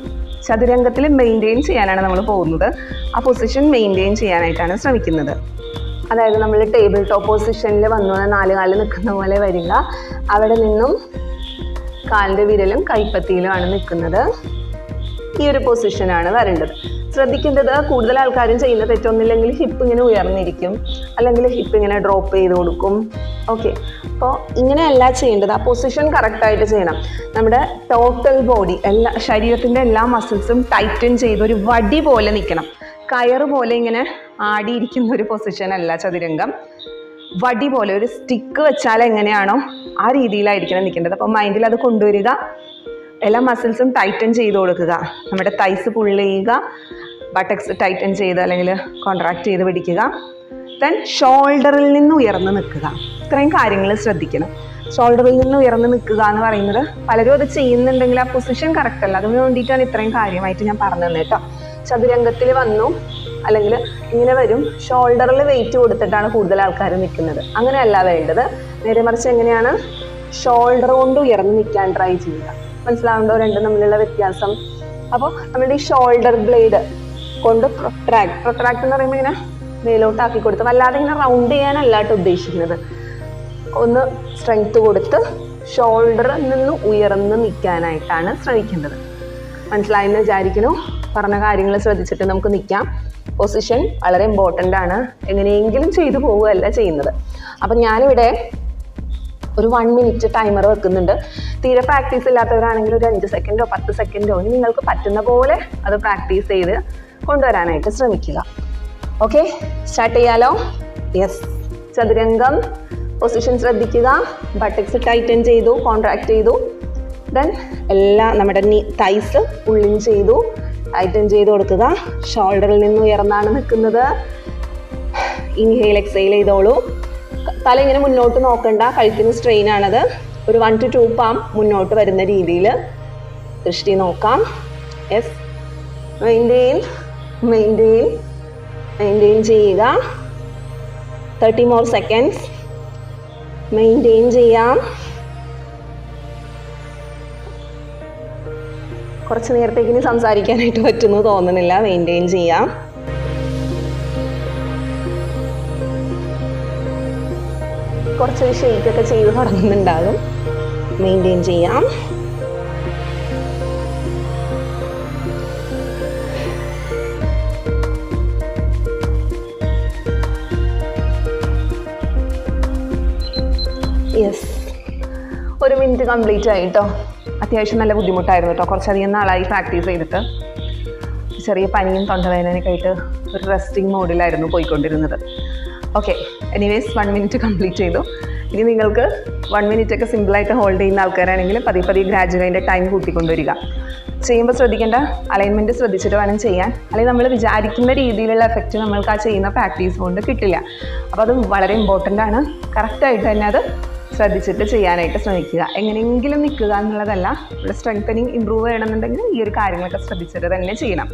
ചതുരംഗത്തിൽ മെയിൻറ്റെയിൻ ചെയ്യാനാണ് നമ്മൾ പോകുന്നത്. ആ പൊസിഷൻ മെയിൻറ്റെയിൻ ചെയ്യാനായിട്ടാണ് ശ്രമിക്കുന്നത്. അതായത് നമ്മൾ ടേബിൾ ടോപ്പ് പൊസിഷനിൽ വന്നു 4 കാലിൽ നിൽക്കുന്ന പോലെ വരിക. അവിടെ നിന്നും കാലിൻ്റെ വിരലും കൈപ്പത്തിയിലുമാണ് നിൽക്കുന്നത്. ഈ ഒരു പൊസിഷനാണ് വരേണ്ടത്. ശ്രദ്ധിക്കേണ്ടത്, കൂടുതൽ ആൾക്കാരും ചെയ്യുന്ന തെറ്റൊന്നുമില്ലെങ്കിൽ ഹിപ്പ് ഇങ്ങനെ ഉയർന്നിരിക്കും, അല്ലെങ്കിൽ ഹിപ്പ് ഇങ്ങനെ ഡ്രോപ്പ് ചെയ്ത് കൊടുക്കും. ഓക്കെ. അപ്പോൾ ഇങ്ങനെയല്ല ചെയ്യേണ്ടത്. ആ പൊസിഷൻ കറക്റ്റായിട്ട് ചെയ്യണം. നമ്മുടെ ടോട്ടൽ ബോഡി, ശരീരത്തിൻ്റെ എല്ലാ മസിൽസും ടൈറ്റൻ ചെയ്ത് ഒരു വടി പോലെ നിൽക്കണം. കയറ് പോലെ ഇങ്ങനെ ആടിയിരിക്കുന്ന ഒരു പൊസിഷനല്ല ചതുരംഗം. വടി പോലെ ഒരു സ്റ്റിക്ക് വെച്ചാൽ എങ്ങനെയാണോ ആ രീതിയിലായിരിക്കണം നിൽക്കേണ്ടത്. അപ്പോൾ മൈൻഡിൽ അത് കൊണ്ടുവരിക. എല്ലാ മസിൽസും ടൈറ്റൻ ചെയ്ത് കൊടുക്കുക. നമ്മുടെ തൈസ് പുള്ള് ചെയ്യുക, ബട്ടക്സ് ടൈറ്റൻ ചെയ്ത് അല്ലെങ്കിൽ കോൺട്രാക്ട് ചെയ്ത് പിടിക്കുക. ദെൻ ഷോൾഡറിൽ നിന്ന് ഉയർന്ന് നിൽക്കുക. ഇത്രയും കാര്യങ്ങൾ ശ്രദ്ധിക്കണം. ഷോൾഡറിൽ നിന്ന് ഉയർന്ന് നിൽക്കുക എന്ന് പറയുന്നത് പലരും അത് ചെയ്യുന്നുണ്ടെങ്കിൽ ആ പൊസിഷൻ കറക്റ്റ് അല്ല. അതിന് വേണ്ടിയിട്ടാണ് ഇത്രയും കാര്യമായിട്ട് ഞാൻ പറഞ്ഞു തന്നെ കേട്ടോ. ചതുരംഗത്തിൽ വന്നു അല്ലെങ്കിൽ ഇങ്ങനെ വരും, ഷോൾഡറിൽ വെയിറ്റ് കൊടുത്തിട്ടാണ് കൂടുതൽ ആൾക്കാർ നിൽക്കുന്നത്. അങ്ങനെയല്ല വേണ്ടത്. നേരെ മറിച്ച് എങ്ങനെയാണ്, ഷോൾഡർ കൊണ്ട് ഉയർന്ന് നിൽക്കാൻ ട്രൈ ചെയ്യുക. മനസ്സിലാവുണ്ടോ രണ്ടും തമ്മിലുള്ള വ്യത്യാസം? അപ്പോൾ നമ്മുടെ ഈ ഷോൾഡർ ബ്ലേഡ് കൊണ്ട് പ്രൊട്രാക്ട് എന്ന് പറയുമ്പോൾ ഇങ്ങനെ മേലോട്ടാക്കി കൊടുത്ത് വല്ലാതെ ഇങ്ങനെ റൗണ്ട് ചെയ്യാനല്ലാട്ട് ഉദ്ദേശിക്കുന്നത്. ഒന്ന് സ്ട്രെങ്ത് കൊടുത്ത് ഷോൾഡറിൽ നിന്ന് ഉയർന്ന് നിൽക്കാനായിട്ടാണ് ശ്രമിക്കേണ്ടത്. മനസ്സിലായെന്ന് വിചാരിക്കുന്നു. പറഞ്ഞ കാര്യങ്ങൾ ശ്രദ്ധിച്ചിട്ട് നമുക്ക് നിൽക്കാം. പൊസിഷൻ വളരെ ഇമ്പോർട്ടൻ്റ് ആണ്. എങ്ങനെയെങ്കിലും ചെയ്തു പോവുകയല്ല ചെയ്യുന്നത്. അപ്പം ഞാനിവിടെ ഒരു 1 മിനിറ്റ് ടൈമർ വെക്കുന്നുണ്ട്. തീരെ പ്രാക്ടീസ് ഇല്ലാത്തവരാണെങ്കിൽ ഒരു 5 സെക്കൻഡോ 10 സെക്കൻഡോ ഇനി നിങ്ങൾക്ക് പറ്റുന്ന പോലെ അത് പ്രാക്ടീസ് ചെയ്ത് കൊണ്ടുവരാനായിട്ട് ശ്രമിക്കുക. ഓക്കെ, സ്റ്റാർട്ട് ചെയ്യാലോ? യെസ്. ചതുരംഗം പൊസിഷൻ ശ്രദ്ധിക്കുക. ബട്ടക്സ് ടൈറ്റൻ ചെയ്തു, കോൺട്രാക്ട് ചെയ്തു. ദെൻ എല്ലാം നമ്മുടെ തൈസ് ഉള്ളിൻ ചെയ്തു, ടൈറ്റൻ ചെയ്ത് കൊടുക്കുക. ഷോൾഡറിൽ നിന്ന് ഉയർന്നാണ് നിൽക്കുന്നത്. ഇൻഹെയിൽ എക്സെയിൽ ചെയ്തോളൂ. തല ഇങ്ങനെ മുന്നോട്ട് നോക്കണ്ട, കഴുത്തിന് സ്ട്രെയിൻ ആണത്. ഒരു 1 to 2 പാം മുന്നോട്ട് വരുന്ന രീതിയിൽ ദൃഷ്ടി നോക്കാം. യെസ്. മെയിൻറ്റെയിൻ ചെയ്യുക. 30 more seconds. മെയിൻറ്റെയിൻ ചെയ്യാം. കുറച്ച് നേരത്തേക്ക് ഇനി സംസാരിക്കാനായിട്ട് പറ്റുന്നു തോന്നുന്നില്ല. മെയിൻറ്റെയിൻ ചെയ്യാം. കുറച്ചൊരു ഷെയ്ക്കൊക്കെ ചെയ്ത് തുടങ്ങുന്നുണ്ടാകും. മെയിൻറ്റെയിൻ ചെയ്യാം. യെസ്, 1 മിനിറ്റ് കംപ്ലീറ്റ് ആയി കേട്ടോ. അത്യാവശ്യം നല്ല ബുദ്ധിമുട്ടായിരുന്നു കേട്ടോ, കുറച്ചധികം നാളായി പ്രാക്ടീസ് ചെയ്തിട്ട്. ചെറിയ പനിയും തൊണ്ടവേദനയൊക്കെ ആയിട്ട് ഒരു റെസ്റ്റിംഗ് മോഡിലായിരുന്നു പോയിക്കൊണ്ടിരുന്നത്. ഓക്കെ, എനിവേസ് 1 മിനിറ്റ് കംപ്ലീറ്റ് ചെയ്തു. ഇനി നിങ്ങൾക്ക് 1 മിനിറ്റൊക്കെ സിമ്പിളായിട്ട് ഹോൾഡ് ചെയ്യുന്ന ആൾക്കാരാണെങ്കിൽ പതിയെ ഗ്രാജുവലി അതിൻ്റെ ടൈം കൂട്ടിക്കൊണ്ടുവരിക. ചെയ്യുമ്പോൾ ശ്രദ്ധിക്കേണ്ട അലൈൻമെൻറ്റ് ശ്രദ്ധിച്ചിട്ട് വേണം ചെയ്യാൻ, അല്ലെങ്കിൽ നമ്മൾ വിചാരിക്കുന്ന രീതിയിലുള്ള എഫക്റ്റ് നമ്മൾക്ക് ആ ചെയ്യുന്ന പ്രാക്ടീസ് കൊണ്ട് കിട്ടില്ല. അപ്പോൾ അത് വളരെ ഇമ്പോർട്ടൻ്റ് ആണ്. കറക്റ്റായിട്ട് തന്നെ അത് ശ്രദ്ധിച്ചിട്ട് ചെയ്യാനായിട്ട് ശ്രമിക്കുക. എങ്ങനെയെങ്കിലും നിൽക്കുക എന്നുള്ളതല്ല, ഇവിടെ സ്ട്രെങ്തനിങ് ഇമ്പ്രൂവ് ചെയ്യണമെന്നുണ്ടെങ്കിൽ ഈ ഒരു കാര്യങ്ങളൊക്കെ ശ്രദ്ധിച്ചിട്ട് തന്നെ ചെയ്യണം.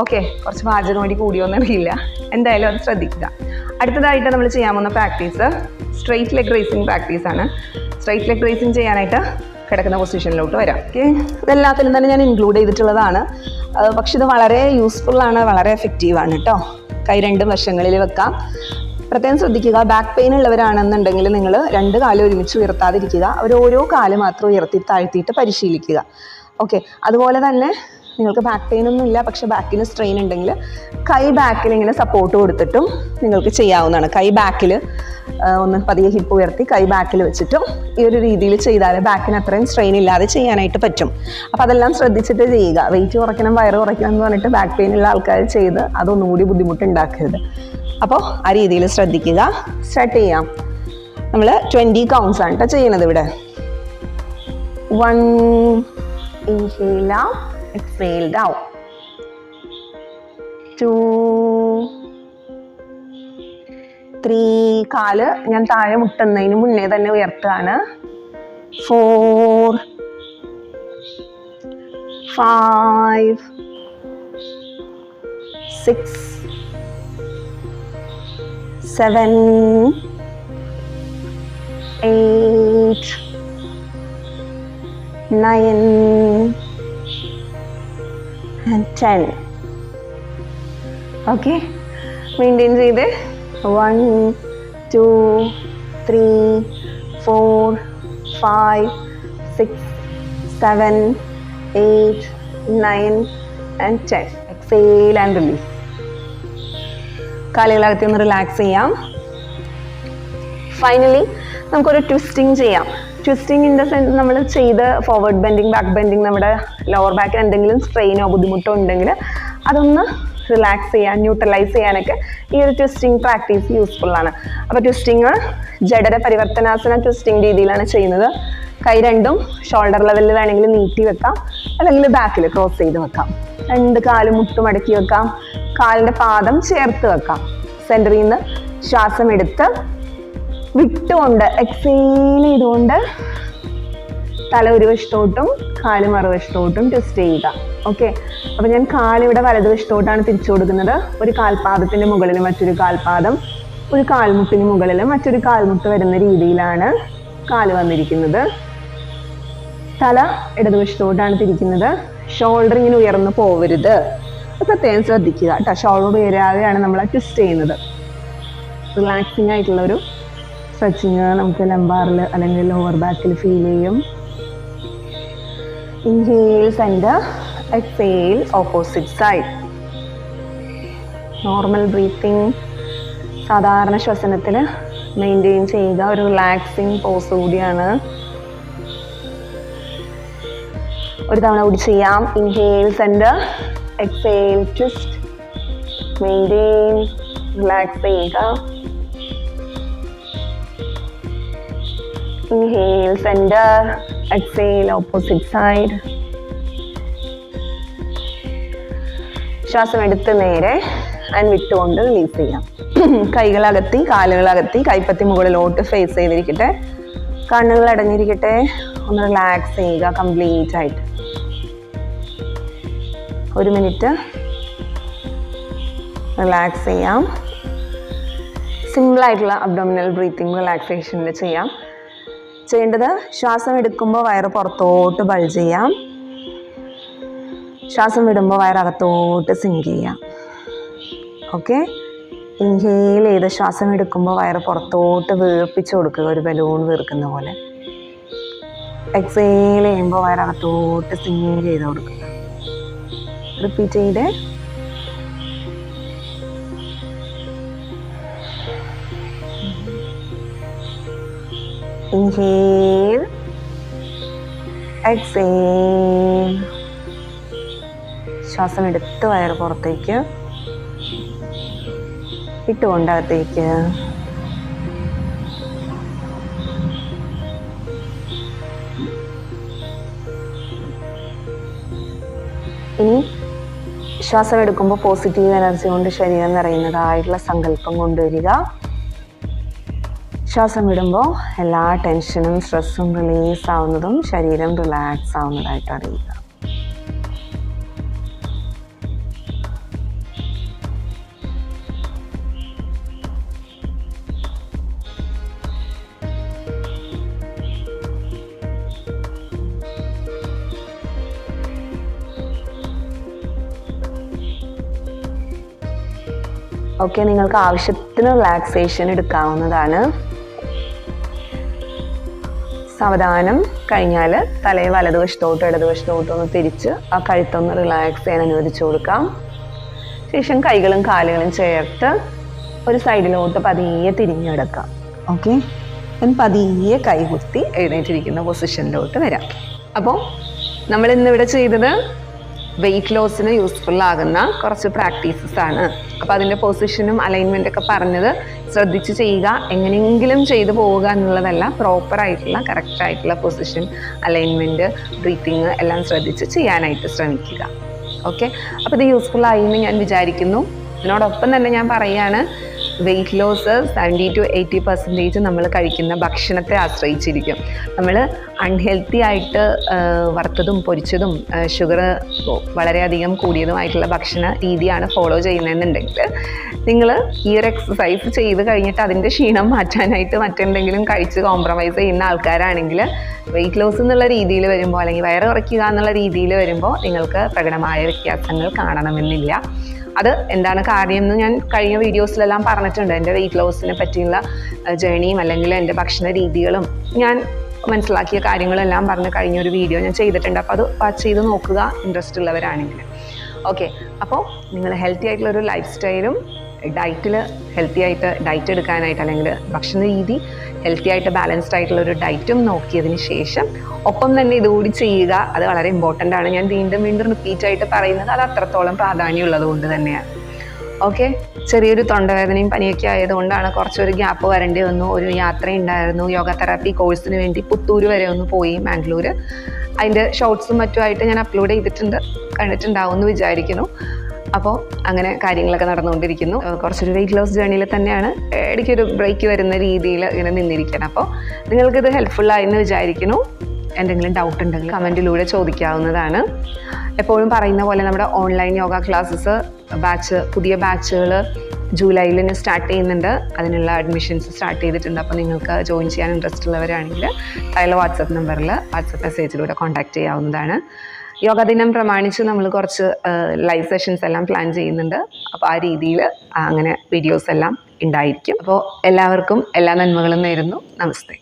ഓക്കെ, കുറച്ച് പാചകം വേണ്ടി കൂടിയോന്ന് അറിയില്ല, എന്തായാലും അത് ശ്രദ്ധിക്കുക. അടുത്തതായിട്ട് നമ്മൾ ചെയ്യാൻ പോകുന്ന പ്രാക്ടീസ് സ്ട്രെയിറ്റ് ലെഗ് റേസിങ് പ്രാക്ടീസാണ്. സ്ട്രെയിറ്റ് ലെഗ് റേസിങ് ചെയ്യാനായിട്ട് കിടക്കുന്ന പൊസിഷനിലോട്ട് വരാം. ഓക്കെ, ഇതെല്ലാത്തിലും തന്നെ ഞാൻ ഇൻക്ലൂഡ് ചെയ്തിട്ടുള്ളതാണ്. പക്ഷെ ഇത് വളരെ യൂസ്ഫുള്ളാണ്, വളരെ എഫക്റ്റീവാണ് കേട്ടോ. കൈ 2 വശങ്ങളിൽ വെക്കാം. പ്രത്യേകം ശ്രദ്ധിക്കുക, ബാക്ക് പെയിൻ ഉള്ളവരാണെന്നുണ്ടെങ്കിൽ നിങ്ങൾ 2 കാലും ഒരുമിച്ച് ഉയർത്താതിരിക്കുക. അവർ ഓരോ കാല് മാത്രം ഉയർത്തി താഴ്ത്തിയിട്ട് പരിശീലിക്കുക. ഓക്കെ, അതുപോലെ തന്നെ നിങ്ങൾക്ക് ബാക്ക് പെയിൻ ഒന്നും ഇല്ല, പക്ഷെ ബാക്കിൽ സ്ട്രെയിൻ ഉണ്ടെങ്കിൽ കൈ ബാക്കിൽ ഇങ്ങനെ സപ്പോർട്ട് കൊടുത്തിട്ടും നിങ്ങൾക്ക് ചെയ്യാവുന്നതാണ്. കൈ ബാക്കിൽ ഒന്ന് പതിയെ ഹിപ്പ് ഉയർത്തി കൈ ബാക്കിൽ വെച്ചിട്ടും ഈ ഒരു രീതിയിൽ ചെയ്താൽ ബാക്കിന് അത്രയും സ്ട്രെയിൻ ഇല്ലാതെ ചെയ്യാനായിട്ട് പറ്റും. അപ്പോൾ അതെല്ലാം ശ്രദ്ധിച്ചിട്ട് ചെയ്യുക. വെയിറ്റ് കുറയ്ക്കണം, വയറ് കുറയ്ക്കണം എന്ന് പറഞ്ഞിട്ട് ബാക്ക് പെയിൻ ഉള്ള ആൾക്കാർ ചെയ്ത് അതൊന്നുകൂടി ബുദ്ധിമുട്ടുണ്ടാക്കരുത്. അപ്പോൾ ആ രീതിയിൽ ശ്രദ്ധിക്കുക. സ്റ്റാർട്ട് ചെയ്യാം. നമ്മൾ 20 കൗണ്ട്സ് ആണ് കേട്ടോ ചെയ്യുന്നത് ഇവിടെ. 1 inhale up, exhale down. 2 3 കാല് ഞാൻ താഴെ മുട്ടുന്നതിന് മുന്നേ തന്നെ ഉയർത്തുകയാണ്. 4 5 6 7 8 9 and 10. ഓക്കെ, മെയിൻറ്റെയിൻ ചെയ്ത് 1 2 3 4 5 6 7 8 9 and 10. Exhale and release. കാലുകളകത്തി ഒന്ന് റിലാക്സ് ചെയ്യാം. ഫൈനലി നമുക്കൊരു ട്വിസ്റ്റിംഗ് ചെയ്യാം. ട്വിസ്റ്റിംഗ് ഇൻ ദ സെൻസ് നമ്മൾ ചെയ്ത് ഫോർവേഡ് ബെൻഡിങ്, ബാക്ക് ബെൻഡിങ്, നമ്മുടെ ലോവർ ബാക്കിൽ എന്തെങ്കിലും സ്ട്രെയിനോ ബുദ്ധിമുട്ടോ ഉണ്ടെങ്കിൽ അതൊന്ന് റിലാക്സ് ചെയ്യാൻ, ന്യൂട്രലൈസ് ചെയ്യാനൊക്കെ ഈ ഒരു ട്വിസ്റ്റിംഗ് പ്രാക്ടീസ് യൂസ്ഫുള്ളാണ്. അപ്പോൾ ട്വിസ്റ്റിങ് ജഡര പരിവർത്തനാസന ട്വിസ്റ്റിംഗ് രീതിയിലാണ് ചെയ്യുന്നത്. കൈ 2 ഷോൾഡർ ലെവലിൽ വേണമെങ്കിൽ നീട്ടി വെക്കാം, അല്ലെങ്കിൽ ബാക്കിൽ ക്രോസ് ചെയ്ത് വെക്കാം. 2 കാലും മുട്ട് മടക്കി വെക്കാം. കാലിൻ്റെ പാദം ചേർത്ത് വെക്കാം. സെൻറ്ററിൽ നിന്ന് ശ്വാസം എടുത്ത് വിട്ടുകൊണ്ട് എക്സേൽ ചെയ്തുകൊണ്ട് തല ഒരു വശത്തോട്ടും കാല് മറുവശത്തോട്ടും ട്വിസ്റ്റ് ചെയ്യുക. ഓക്കെ, അപ്പോൾ ഞാൻ കാലിവിടെ വലതുവശത്തോട്ടാണ് തിരിച്ചു കൊടുക്കുന്നത്. ഒരു കാൽപാദത്തിൻ്റെ മുകളിൽ മറ്റൊരു കാൽപാദം, ഒരു കാൽമുട്ടിന് മുകളിൽ മറ്റൊരു കാൽമുട്ട് വരുന്ന രീതിയിലാണ് കാല് വന്നിരിക്കുന്നത്. തല ഇടതുവശത്തോട്ടാണ് തിരിക്കുന്നത്. ഷോൾഡർ ഇങ്ങനെ ഉയർന്നു പോവരുത്, പ്രത്യേകം ശ്രദ്ധിക്കുക കേട്ടോ. ഷോൾഡർ ഉയരാതെയാണ് നമ്മൾ ട്വിസ്റ്റ് ചെയ്യുന്നത്. റിലാക്സിങ് ആയിട്ടുള്ളൊരു സ്ട്രെച്ചിങ് നമുക്ക് ലംബാറിൽ അല്ലെങ്കിൽ ലോവർ ബാക്കിൽ ഫീൽ ചെയ്യും. Inhale centre, exhale opposite side. Normal breathing, സാധാരണ ശ്വസനത്തിൽ മെയിൻറ്റെയിൻ ചെയ്യുക. ഒരു റിലാക്സിങ് പോസ് കൂടിയാണ്. ഒരു തവണ കൂടി ചെയ്യാം. Inhale centre, exhale twist, maintain, relax ചെയ്യുക. Inhale center, exhale opposite side. ശ്വാസം എടുത്ത് നേരെ ആൻഡ് വിട്ടുകൊണ്ട് റിലീസ് ചെയ്യാം. കൈകളകത്തി, കാലുകളകത്തി, കൈപ്പത്തി മുകളിലോട്ട് ഫേസ് ചെയ്തിരിക്കട്ടെ. കണ്ണുകൾ അടഞ്ഞിരിക്കട്ടെ. ഒന്ന് റിലാക്സ് ചെയ്യുക കംപ്ലീറ്റ് ആയിട്ട്. 1 മിനിറ്റ് റിലാക്സ് ചെയ്യാം. സിമ്പിളായിട്ടുള്ള അബ്ഡോമിനൽ ബ്രീത്തിങ് റിലാക്സേഷനിൽ ചെയ്യാം. ചെയ്യേണ്ടത് ശ്വാസം എടുക്കുമ്പോൾ വയറ് പുറത്തോട്ട് ബൾജ് ചെയ്യാം. ശ്വാസം വിടുമ്പോൾ വയറകത്തോട്ട് സിങ്ക് ചെയ്യാം. ഓക്കെ, ഇൻഹേൽ ചെയ്ത് ശ്വാസം എടുക്കുമ്പോൾ വയറ് പുറത്തോട്ട് വീർപ്പിച്ച് കൊടുക്കുക, ഒരു ബലൂൺ വീർക്കുന്ന പോലെ. എക്സേൽ ചെയ്യുമ്പോൾ വയറകത്തോട്ട് സിങ്ക് ചെയ്ത് കൊടുക്കുക. റിപ്പീറ്റ് ചെയ്ത് ഇൻഹേൽ, എക്സേൽ. ശ്വാസം എടുത്ത് വയറ് പുറത്തേക്ക്, ഇട്ടുകൊണ്ട് അകത്തേക്ക്. ഇനി ശ്വാസം എടുക്കുമ്പോൾ പോസിറ്റീവ് എനർജി കൊണ്ട് ശരീരം നിറയുന്നതായിട്ടുള്ള സങ്കല്പം കൊണ്ടുവരിക. ശ്വാസം വിടുമ്പോൾ എല്ലാ ടെൻഷനും സ്ട്രെസ്സും റിലീസ് ആവുന്നതും ശരീരം റിലാക്സ് ആവുന്നതായിട്ട് അറിയുക. ഓക്കെ, നിങ്ങൾക്ക് ആവശ്യത്തിന് റിലാക്സേഷൻ എടുക്കാവുന്നതാണ്. സാവധാനം കഴിഞ്ഞാൽ തലയെ വലതുവശത്തോട്ടും ഇടതുവശത്തോട്ടും ഒന്ന് തിരിച്ച് ആ കഴുത്തൊന്ന് റിലാക്സ് ചെയ്യാൻ അനുവദിച്ചു കൊടുക്കാം. ശേഷം കൈകളും കാലുകളും ചേർത്ത് ഒരു സൈഡിലോട്ട് പതിയെ തിരിഞ്ഞെടുക്കാം. ഓക്കെ, പതിയെ കൈകുത്തി എഴുന്നേറ്റിരിക്കുന്ന പൊസിഷനിലോട്ട് വരാം. അപ്പോൾ നമ്മൾ ഇന്നിവിടെ ചെയ്തത് വെയിറ്റ് ലോസിന് യൂസ്ഫുൾ ആകുന്ന കുറച്ച് പ്രാക്ടീസസ് ആണ്. അപ്പോൾ അതിൻ്റെ പൊസിഷനും അലൈൻമെൻറ്റൊക്കെ പറഞ്ഞത് ശ്രദ്ധിച്ച് ചെയ്യുക. എങ്ങനെയെങ്കിലും ചെയ്തു പോവുക എന്നുള്ളതല്ല, പ്രോപ്പറായിട്ടുള്ള കറക്റ്റായിട്ടുള്ള പൊസിഷൻ, അലൈൻമെൻറ്റ്, ബ്രീത്തിങ് എല്ലാം ശ്രദ്ധിച്ച് ചെയ്യാനായിട്ട് ശ്രമിക്കുക. ഓക്കെ, അപ്പോൾ ഇത് യൂസ്ഫുൾ ആയി എന്ന് ഞാൻ വിചാരിക്കുന്നു. ഇതിനോടൊപ്പം തന്നെ ഞാൻ പറയുകയാണ്, വെയിറ്റ് ലോസ് 70 to 80% നമ്മൾ കഴിക്കുന്ന ഭക്ഷണത്തെ ആശ്രയിച്ചിരിക്കും. നമ്മൾ അൺഹെൽത്തി ആയിട്ട് വറുത്തതും പൊരിച്ചതും ഷുഗർ വളരെയധികം കൂടിയതുമായിട്ടുള്ള ഭക്ഷണ രീതിയാണ് ഫോളോ ചെയ്യുന്നതെന്നുണ്ടെങ്കിൽ നിങ്ങൾ ഈ ഒരു എക്സസൈസ് ചെയ്ത് കഴിഞ്ഞിട്ട് അതിൻ്റെ ക്ഷീണം മാറ്റാനായിട്ട് മറ്റെന്തെങ്കിലും കഴിച്ച് കോംപ്രമൈസ് ചെയ്യുന്ന ആൾക്കാരാണെങ്കിൽ വെയിറ്റ് ലോസ് എന്നുള്ള രീതിയിൽ വരുമ്പോൾ, അല്ലെങ്കിൽ വയറ് കുറയ്ക്കുക എന്നുള്ള രീതിയിൽ വരുമ്പോൾ നിങ്ങൾക്ക് പ്രകടമായ വ്യത്യാസങ്ങൾ കാണണമെന്നില്ല. അത് എന്താണ് കാര്യം എന്ന് ഞാൻ കഴിഞ്ഞ വീഡിയോസിലെല്ലാം പറഞ്ഞിട്ടുണ്ട്. എൻ്റെ വെയിറ്റ് ലോസിനെ പറ്റിയുള്ള ജേണിയും അല്ലെങ്കിൽ എൻ്റെ ഭക്ഷണ രീതികളും ഞാൻ മനസ്സിലാക്കിയ കാര്യങ്ങളെല്ലാം പറഞ്ഞ് കഴിഞ്ഞൊരു വീഡിയോ ഞാൻ ചെയ്തിട്ടുണ്ട്. അപ്പോൾ അത് വാച്ച് ചെയ്ത് നോക്കുക ഇൻട്രസ്റ്റ് ഉള്ളവരാണെങ്കിൽ. ഓക്കെ, അപ്പോൾ നിങ്ങൾ ഹെൽത്തി ആയിട്ടുള്ളൊരു ലൈഫ് സ്റ്റൈലും ഡയറ്റിൽ ഹെൽത്തി ആയിട്ട് ഡയറ്റ് എടുക്കാനായിട്ട്, അല്ലെങ്കിൽ ഭക്ഷണ രീതി ഹെൽത്തി ആയിട്ട് ബാലൻസ്ഡ് ആയിട്ടുള്ളൊരു ഡയറ്റും നോക്കിയതിന് ശേഷം ഒപ്പം തന്നെ ഇതുകൂടി ചെയ്യുക. അത് വളരെ ഇമ്പോർട്ടൻ്റ് ആണ്. ഞാൻ വീണ്ടും റിപ്പീറ്റ് ആയിട്ട് പറയുന്നത് അത് അത്രത്തോളം പ്രാധാന്യമുള്ളത് കൊണ്ട് തന്നെയാണ്. ഓക്കെ, ചെറിയൊരു തൊണ്ടവേദനയും പനിയൊക്കെ ആയതുകൊണ്ടാണ് കുറച്ചൊരു ഗ്യാപ്പ് വരേണ്ടി വന്നു. ഒരു യാത്ര ഉണ്ടായിരുന്നു, യോഗ തെറാപ്പി കോഴ്സിന് വേണ്ടി പുത്തൂർ വരെ ഒന്ന് പോയി, മാംഗ്ലൂർ. അതിൻ്റെ ഷോർട്സും മറ്റുമായിട്ട് ഞാൻ അപ്ലോഡ് ചെയ്തിട്ടുണ്ട്, കണ്ടിട്ടുണ്ടാവും എന്ന് വിചാരിക്കുന്നു. അപ്പോൾ അങ്ങനെ കാര്യങ്ങളൊക്കെ നടന്നുകൊണ്ടിരിക്കുന്നു. കുറച്ചൊരു വെയിറ്റ് ലോസ് ജേണിയിൽ തന്നെയാണ്. ഇടയ്ക്കൊരു ബ്രേക്ക് വരുന്ന രീതിയിൽ ഇങ്ങനെ നിന്നിരിക്കണം. അപ്പോൾ നിങ്ങൾക്കിത് ഹെൽപ്ഫുള്ളായെന്ന് വിചാരിക്കുന്നു. എന്തെങ്കിലും ഡൗട്ട് ഉണ്ടെങ്കിൽ കമൻറ്റിലൂടെ ചോദിക്കാവുന്നതാണ്. എപ്പോഴും പറയുന്ന പോലെ നമ്മുടെ ഓൺലൈൻ യോഗ ക്ലാസ്സസ് പുതിയ ബാച്ചുകൾ ജൂലൈയിൽ സ്റ്റാർട്ട് ചെയ്യുന്നുണ്ട്. അതിനുള്ള അഡ്മിഷൻസ് സ്റ്റാർട്ട് ചെയ്തിട്ടുണ്ട്. അപ്പോൾ നിങ്ങൾക്ക് ജോയിൻ ചെയ്യാൻ ഇൻട്രസ്റ്റ് ഉള്ളവരാണെങ്കിൽ താഴെ വാട്സപ്പ് നമ്പറിൽ വാട്സപ്പ് മെസ്സേജിലൂടെ കോൺടാക്റ്റ് ചെയ്യാവുന്നതാണ്. യോഗ ദിനം പ്രമാണിച്ച് നമ്മൾ കുറച്ച് ലൈവ് സെഷൻസ് എല്ലാം പ്ലാൻ ചെയ്യുന്നുണ്ട്. അപ്പോൾ ആ രീതിയിൽ അങ്ങനെ വീഡിയോസ് എല്ലാം ഉണ്ടായിരിക്കും. അപ്പോൾ എല്ലാവർക്കും എല്ലാ നന്മകളും നേരുന്നു. നമസ്തേ.